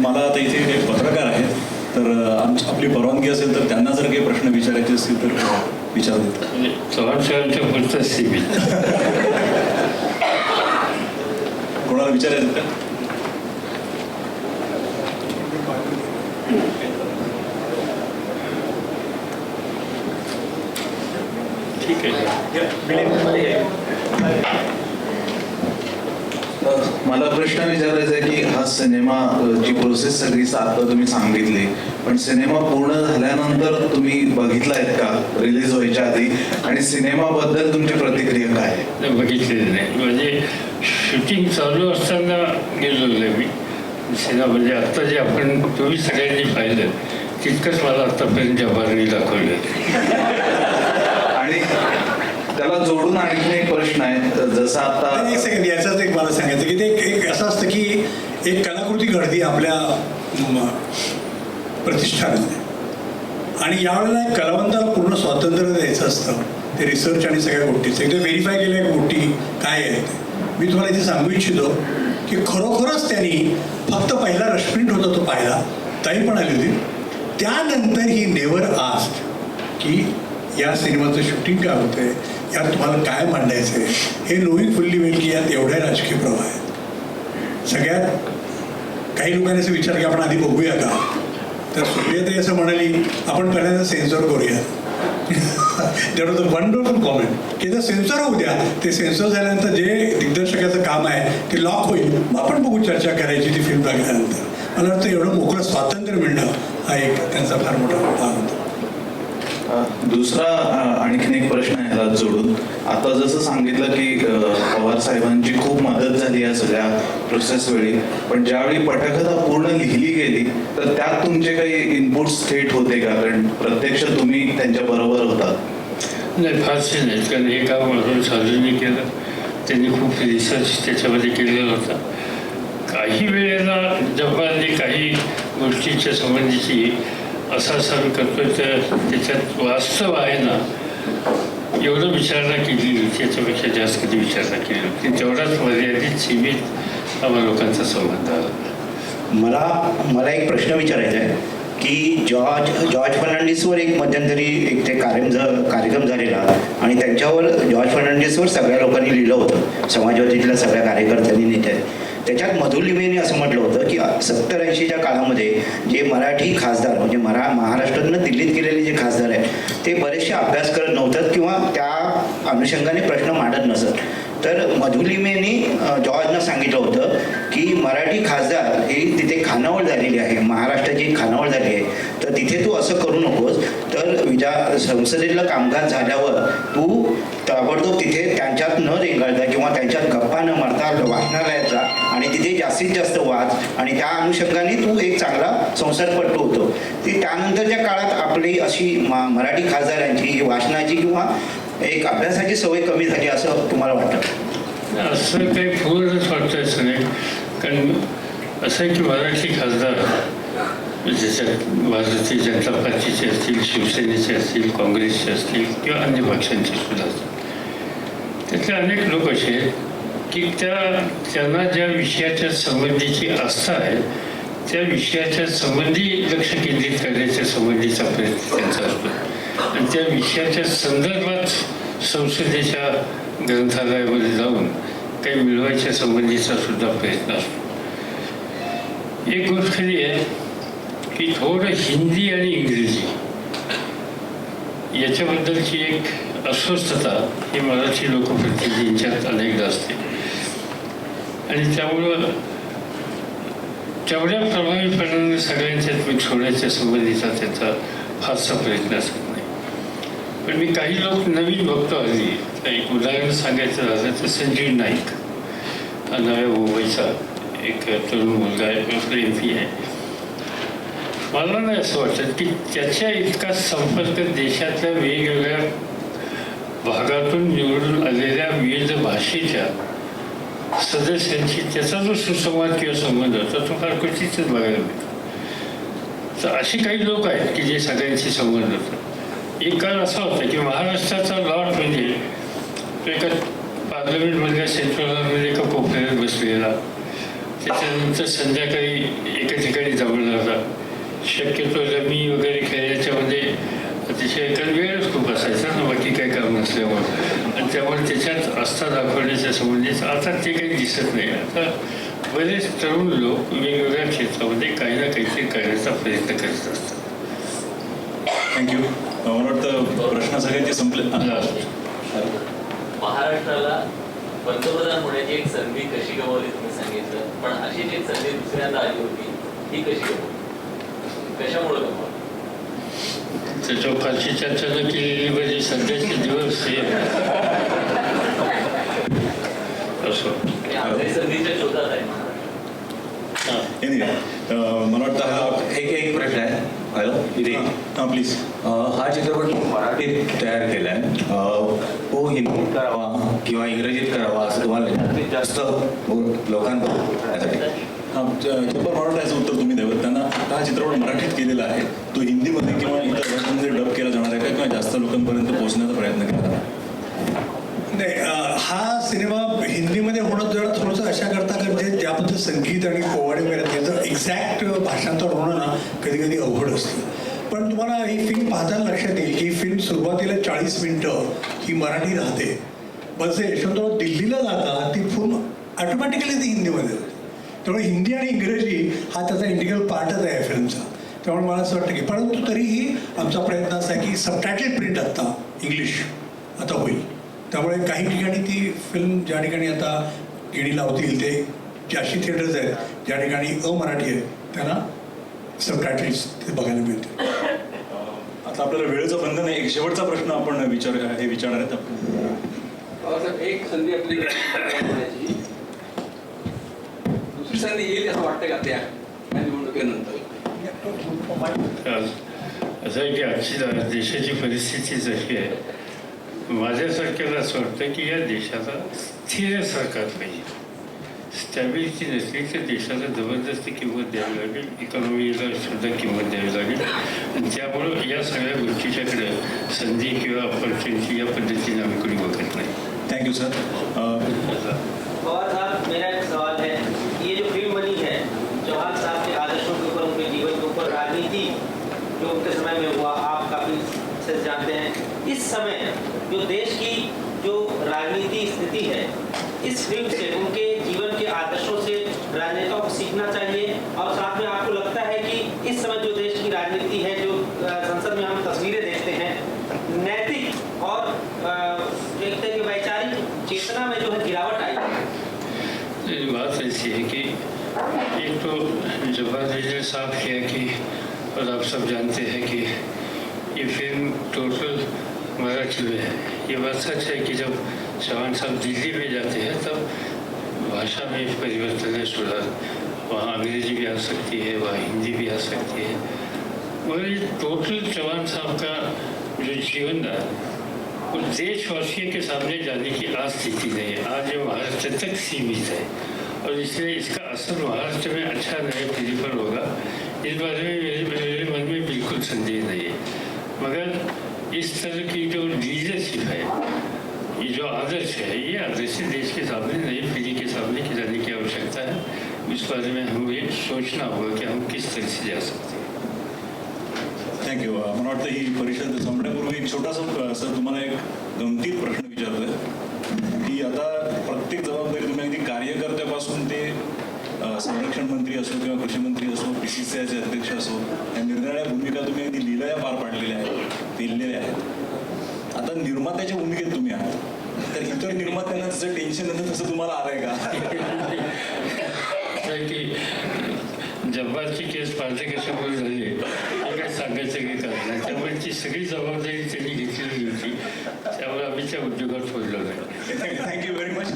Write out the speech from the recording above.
मला आता इथे काही पत्रकार आहेत, तर आपली परवानगी असेल तर त्यांना जर काही प्रश्न विचारायचे असतील तर विचारू देतात. चव्हाण साहेबांच्या पुढचं सीमित. कोणाला विचारायचं का? ठीक आहे. मला प्रश्न विचारायचा आहे की हा सिनेमा ची प्रोसेस सगळी आता तुम्ही सांगितली, पण सिनेमा पूर्ण झाल्यानंतर तुम्ही बघितलायत का रिलीज व्हायच्या आधी, आणि सिनेमाबद्दल तुमची प्रतिक्रिया काय आहे? बघितलेलं नाही, म्हणजे शूटिंग चालू असताना गेलेलो आहे मी सिनेमा. म्हणजे आत्ता जे आपण तुम्ही सगळ्यांनी पाहिलं तितकंच मला आत्तापर्यंत जबानी दाखवलं. आणि त्याला जोडून आणखी एक प्रश्न आहे, जसं आता एक सेकंड याचाच एक मला सांगायचं की ते एक असं असतं की एक कलाकृती घडती आपल्या प्रतिष्ठानामध्ये, आणि यावेळेला एक कलावंताला पूर्ण स्वातंत्र्य द्यायचं असतं ते रिसर्च आणि सगळ्या गोष्टीचं. एकदा व्हेरीफाय केल्या गोष्टी काय आहेत, मी तुम्हाला इथे सांगू इच्छितो की खरोखरच त्यांनी फक्त पहिला रशप्रिंट होता तो पाहिला, ताई पण आली होती, त्यानंतर ही नेवर आस्क्ड की या सिनेमाचं शूटिंग काय होतंय, यात तुम्हाला काय मांडायचं आहे, हे नोईंग फुल्ली वेल की यात एवढे राजकीय प्रवाह आहेत. सगळ्यात काही लोकांनी असं विचार की आपण आधी बघूया का, तर सुप्रियाताई असं म्हणाली आपण पहिल्यांदा सेन्सॉर करूया. That was a wonderful comment की जर सेन्सॉर होऊ द्या, ते सेन्सॉर झाल्यानंतर जे दिग्दर्शकाचं काम आहे ते लॉक होईल, मग आपण बघू चर्चा करायची ती फिल्म बघितल्यानंतर. मला वाटतं एवढं मोकळं स्वातंत्र्य मिळणं हा एक त्यांचा फार मोठा भाग होता. दुसरा आणखीन एक प्रश्न आहे याला जोडून. आता जसं सांगितलं की पवार साहेबांची खूप मदत झाली या सगळ्या प्रोसेस वेळी, पण ज्यावेळी पटकथा पूर्ण लिहिली गेली तर त्यात तुमचे काही इनपुट्स थेट होते का? कारण प्रत्यक्ष तुम्ही त्यांच्या बरोबर होता. नाही, फारसे नाही, कारण हे काम म्हणून साजूने केलं, त्यांनी खूप रिसर्च त्याच्यामध्ये केलेला होता. काही वेळेला जपानने काही गोष्टीच्या संबंधीची असा मी करतोय तर त्याच्यात वास्तव आहे ना एवढं विचारणा केली, त्याच्यापेक्षा जास्त कधी विचारणा केली होती. तेवढाच मर्यादित सीमित आम्हा लोकांचा संबंध आला. मला एक प्रश्न विचारायचा आहे की जॉर्ज फर्नांडिसवर एक मध्यंतरी एक ते कार्यक्रम झालेला, आणि त्यांच्यावर जॉर्ज फर्नांडिसवर सगळ्या लोकांनी लिहिलं होतं, समाजवादीतल्या सगळ्या कार्यकर्त्यांनी, नेत्यांनी. त्याच्यात मधु लिमयेने असं म्हटलं होतं की 70-80च्या काळामध्ये जे मराठी खासदार म्हणजे महाराष्ट्रातून दिल्लीत गेलेले जे खासदार आहेत ते बरेचसे अभ्यास करत नव्हतात किंवा त्या अनुषंगाने प्रश्न मांडत नसत. तर मधु लिमयेने जॉर्जना सांगितलं होतं की मराठी खासदार ही तिथे खानावळ झालेली आहे, महाराष्ट्राची खानावळ झाली आहे, तर तिथे तू असं करू नकोस, तर संसदेतलं कामकाज झाल्यावर तू ताबडतोब तिथे त्यांच्यात न रेंगाळता किंवा त्यांच्यात गप्पा न मारता वाचनालयात जा आणि तिथे जास्तीत जास्त वाच, आणि त्या अनुषंगाने तू एक चांगला संसदपटू होतो. ती त्यानंतरच्या काळात आपली अशी मराठी खासदारांची वाचनाची किंवा एक अभ्यासाची सवय कमी झाली असं तुम्हाला वाटतं? असं काही पूर्णच वाटतं असं नाही, कारण असं आहे की मराठी खासदार ज्याच्यात भारतीय जनता पार्टीचे असतील, शिवसेनेचे असतील, काँग्रेसचे असतील किंवा अन्य पक्षांचे सुद्धा असतील, त्यातले अनेक लोक असे आहेत की त्यांना ज्या विषयाच्या संबंधीची आस्था आहे त्या विषयाच्या संबंधी लक्ष केंद्रित करण्याच्या संबंधीचा प्रयत्न त्यांचा असतो, आणि त्या विषयाच्या संदर्भात संसदेच्या ग्रंथालयामध्ये जाऊन काही मिळवायच्या संबंधीचा सुद्धा प्रयत्न असतो. एक गोष्ट खरी आहे की थोडं हिंदी आणि इंग्रजी याच्याबद्दलची एक अस्वस्थता ही मराठी लोकप्रतिनिधींच्यात अनेकदा असते, आणि त्यामुळं तेवढ्या प्रभावीपणाने सगळ्यांच्यात मिक्स होण्याच्या संबंधीचा त्याचा फारसा प्रयत्न असत नाही. पण मी काही लोक नवीन बघतो हल्ली. एक उदाहरण सांगायचं झालं तर संजीव नाईक हा नव्या मुंबईचा एक तरुण मुलगा आहे, MP आहे. मला नाही असं वाटतं की त्याच्या इतका संपर्क देशातल्या वेगवेगळ्या भागातून निवडून आलेल्या विविध भाषेच्या सदस्यांची त्याचा जो सुसंवाद किंवा संबंध होता तो फार क्वचितच बघायला मिळतो. तर असे काही लोक आहेत की जे सगळ्यांशी संबंध होतात. एक काळ असा होता की महाराष्ट्राचा लॉट म्हणजे तो एका पार्लमेंटमधल्या सेंट्रल हॉलमध्ये एका कोपऱ्यात बसलेला, त्याच्यानंतर संध्याकाळी एका ठिकाणी जमला होता. शक्यतो रमी वगैरे खेळण्याच्यामध्ये अतिशय कारण वेळच खूप असायचा ना, बाकी काही काम नसल्यामुळे, आणि त्यामुळे त्याच्यात आस्था दाखवण्याच्या संबंधित आता ते काही दिसत नाही. आता बरेच तरुण लोक वेगवेगळ्या क्षेत्रामध्ये काही ना काहीतरी करण्याचा प्रयत्न करत असतात. थँक्यू. मला वाटतं प्रश्न सगळ्यांचे संपले. महाराष्ट्राला पंतप्रधान होण्याची एक संधी कशी गमावली तुम्ही सांगितलं, पण अशीच एक संधी दुसऱ्यांदा आली होती, ही कशी गमावली, कशामुळे गमावली? त्याच्यावर फारशी चर्चा न केलेली म्हणजे सध्याचे दिवस हे असो. आणि आजही संधीच्या शोधात आहे महाराष्ट्र. Anyway, मला वाटतं हा एक प्रश्न आहे. हॅलो इथे हां प्लीज. हा चित्रपट मराठीत तयार केला आहे, तो हिंदीत करावा किंवा इंग्रजीत करावा असं तुम्हाला जास्तीत जास्त लोकांपर्यंत करण्यासाठी? जब्बार मराठा याचं उत्तर तुम्ही द्यावं. त्यांना हा चित्रपट मराठीत केलेला आहे, तो हिंदीमध्ये किंवा इतर भाषांमध्ये डब केला जाणार आहे का, किंवा जास्त लोकांपर्यंत पोहोचण्याचा प्रयत्न केला जाणार आहे? नाही, हा सिनेमा हिंदीमध्ये होणं जरा थोडंसं अशा करता म्हणजे ज्याबद्दल संगीत आणि पोवाडे वगैरे त्याचं एक्झॅक्ट भाषांतर होणं ना कधी कधी अवघड असतं. पण तुम्हाला ही फिल्म पाहताना लक्षात येईल की ही फिल्म सुरुवातीला 40 मिनिटं ही मराठी राहते, पण जे यशवंतराव दिल्लीला जातात ती फिल्म ऑटोमॅटिकली ती हिंदीमध्ये होते. त्यामुळे हिंदी आणि इंग्रजी हा त्याचा इंटिग्रल पार्टच आहे फिल्मचा. त्यामुळे मला असं वाटतं की परंतु तरीही आमचा प्रयत्न असा आहे की सबटायटल प्रिंट आत्ता इंग्लिश आता होईल. त्यामुळे काही ठिकाणी ती फिल्म ज्या ठिकाणी आता गिणी लावतील ते जे अशी थिएटर्स आहेत ज्या ठिकाणी अमराठी आहे त्यांना सबटायटल्स ते बघायला मिळतील. आता आपल्याला वेळेचं बंधन आहे. एक शेवटचा प्रश्न आपण विचारणार आहेत आपण. बाबासाहेब, एक संधी आपली होण्याची दुसरी संधी येईल असं वाटतं का त्या निवडणुकीनंतर? असं आहे की आजची देशाची परिस्थिती जशी आहे, माझ्यासारख्याला असं वाटतं की या देशाला स्थिर सरकार पाहिजे. स्टॅबिलिटी नसली तर देशाला जबरदस्ती किंमत द्यावी लागेल, इकॉनॉमीला सुद्धा किंमत द्यावी लागेल, आणि त्यामुळं या सगळ्या गोष्टीच्याकडे संधी किंवा ऑपॉर्च्युनिटी या पद्धतीने आम्ही कोणी बघत नाही. Thank you sir. पवार साहब, मेरा एक सवाल है. ये जो फिल्म बनी है चौहान साहब के आदर्शों के ऊपर, उनके जीवन के ऊपर, राजनीति जो उनके समय में हुआ आप काफ़ी से जानते हैं. इस समय जो देश की जो राजनीति स्थिति है, इस फिल्म से उनके जीवन के आदर्शों से राजनेताओं को सीखना चाहिए. और साथ में आपको लगता है कि इस समय जो देश की राजनीति है, जो संसद में हम तस्वीरें देखते हैं, नैतिक और एक तरह की वैचारिक चेतना में जो है गिरावट आई है? बात ऐसी है कि एक तो जब्बार जी ने साफ किया कि, और आप सब जानते हैं कि ये फिल्म टोटल मराठी में है. ये बात सच है कि जब चौहान साहब दिल्ली में जाते हैं तब भाषा में परिवर्तन है, सुधार. वहाँ अंग्रेजी भी आ सकती है, वहाँ हिंदी भी आ सकती है, मगर ये टोटल चौहान साहब का जो जीवन है वो देशवासियों के सामने जाने की आज स्थिति नहीं है. आज ये महाराष्ट्र तक सीमित है, और इसलिए इसका असर महाराष्ट्र में अच्छा नए पीढ़ी पर होगा, इस बारे में मेरे मन में बिल्कुल संदेह नहीं है. मगर इस तरह की जो लीडरशिप है, ये जो आदर्श है, ये आदर्श देश के सामने, नई पीढ़ी के सामने की जाने की आवश्यकता है. इस बारे में हमें सोचना होगा कि हम किस तरह से जा सकते हैं. थँक्यू. मला वाटतं ही परिषद संपण्यापूर्वी एक छोटासा सर तुम्हाला एक गमतीत प्रश्न विचारतोय की आता प्रत्येक जबाबदारी तुम्ही अगदी कार्यकर्त्यापासून ते संरक्षण मंत्री असो किंवा कृषी मंत्री असो, PCCIचे अध्यक्ष असो, या निर्णया भूमिका तुम्ही अगदी लिलाया पार पाडलेल्या आहेत, पेललेल्या आहेत. आता निर्मात्याच्या भूमिकेत तुम्ही आहात, तर इतर निर्मात्यांना जसं टेन्शन येतं तसं तुम्हाला आलंय का? की जब्बारची केस पार्टीकशामुळे झाली हे काही सांगायचं काही कारण नाही. त्यामुळे ती सगळी जबाबदारी त्यांनी घेतलेली होती, त्यामुळे आम्ही त्या उद्योगात पडलो नाही. Thank you very much.